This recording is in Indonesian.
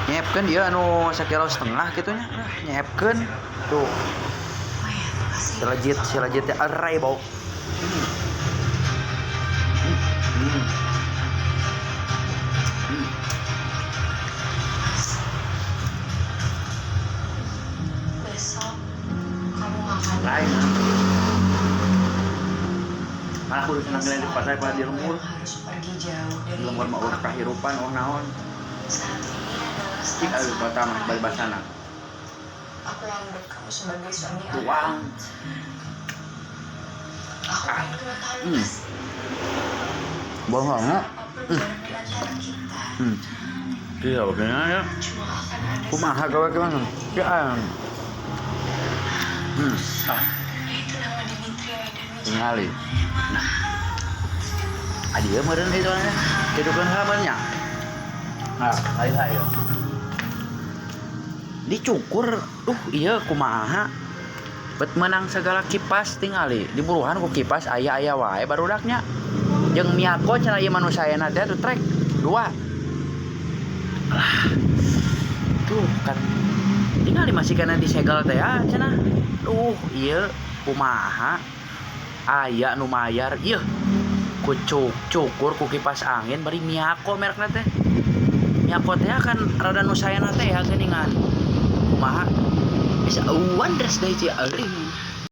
nyiapkan dia anu 1,5 kg gitunya nyiapkan tuh silajit teh arai bau Besok kamu makan lain malah aku senang ngeliat di pasar pada di lembur harus pergi jauh dari lembur mah urus kahirupan naon saat ini adalah cik ayo pertama balik basana aku yang menurut kamu sebagai suami uang aku pengen mengetahui bohong nggak apapun jalan di antara kita iya begini ya cuma akan ada kumaha gawe gimana ya itu nama Dimitri dan tingali nah adia meureun itu nya kehidupan kabarnya nah ayo dicukur iya kumaha bet menang segala kipas tingali diburuhan ku kipas aya wae barudaknya jeung Miyako cenah ieu manusiana teh tuh trek 2 lah tuh kan tingali masih kana disegel teh ya cenah iya kumaha aya nu mayar ieu ku cukur ku kipas angin bari Miyako merekna teh Miyako teh kan rada nu sayana teh ya geuningan kumaha bisa wonders deh cia eueuh